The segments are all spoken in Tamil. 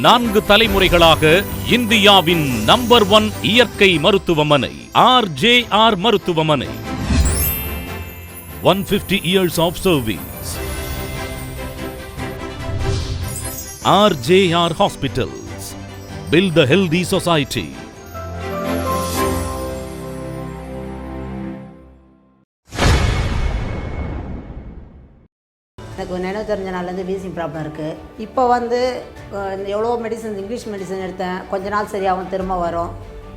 4 தலைமுறைகளாக இந்தியாவின் நம்பர் 1 இயற்கை மருத்துவமனை RJR மருத்துவமனை. 150 years of service. RJR Hospitals. Build the healthy society. எனக்கு நினைவு தெரிஞ்ச நாள்லேருந்து வீசிங் ப்ராப்ளம் இருக்குது. இப்போ எவ்வளோ மெடிசன்ஸ் இங்கிலீஷ் மெடிசன் எடுத்தேன், கொஞ்ச நாள் சரியாகும், திரும்ப வரும்.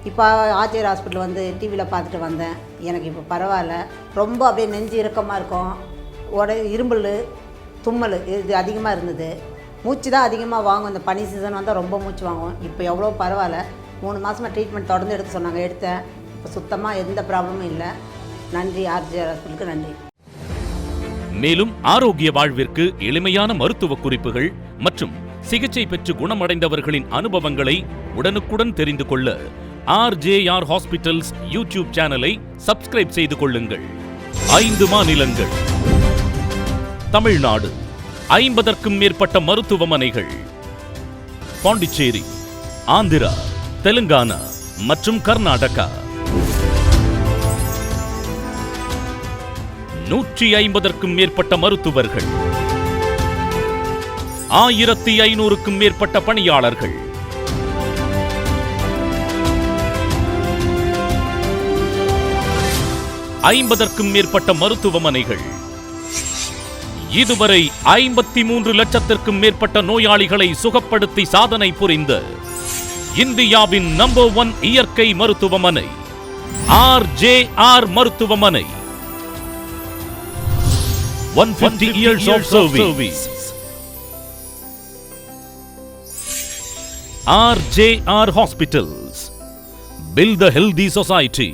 இப்போ ஆர்ஜேஆர் ஹாஸ்பிட்டல் டிவியில் பார்த்துட்டு வந்தேன். எனக்கு இப்போ பரவாயில்ல. ரொம்ப அப்படியே நெஞ்சு இறுக்கமாக இருக்கும், இரும்பல், தும்மல் இது அதிகமாக இருந்தது. மூச்சு தான் அதிகமாக வாங்கும். இந்த பனி சீசன் வந்தால் ரொம்ப மூச்சு வாங்கும். இப்போ எவ்வளோ பரவாயில்ல. 3 மாதமாக ட்ரீட்மெண்ட் தொடர்ந்து எடுக்க சொன்னாங்க, எடுத்தேன். இப்போ சுத்தமாக எந்த ப்ராப்ளமும் இல்லை. நன்றி ஆர்ஜேஆர் ஹாஸ்பிட்டலுக்கு நன்றி. மேலும் ஆரோக்கிய வாழ்விற்கு எளிமையான மருத்துவ குறிப்புகள் மற்றும் சிகிச்சை பெற்று குணமடைந்தவர்களின் அனுபவங்களை உடனுக்குடன் தெரிந்து கொள்ள RJR ஹாஸ்பிட்டல்ஸ் யூடியூப் சேனலை சப்ஸ்கிரைப் செய்து கொள்ளுங்கள். 5 மாநிலங்கள், தமிழ்நாடு 50க்கும் மேற்பட்ட மருத்துவமனைகள், பாண்டிச்சேரி, ஆந்திரா, தெலுங்கானா மற்றும் கர்நாடகா 150க்கும் மேற்பட்ட மருத்துவர்கள், 1500க்கும் மேற்பட்ட பணியாளர்கள், 50க்கும் மேற்பட்ட மருத்துவமனைகள், இதுவரை 53 லட்சத்திற்கும் மேற்பட்ட நோயாளிகளை சுகப்படுத்தி சாதனை புரிந்த இந்தியாவின் நம்பர் 1 இயற்கை மருத்துவமனை RJR மருத்துவமனை. 150 years of service. RJR Hospitals. Build the healthy society.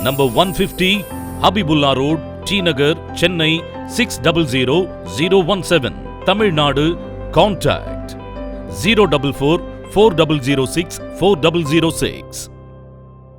Number 150 Habibullah Road, T Nagar, Chennai 600017. Tamil Nadu. Contact 044 4006 4006.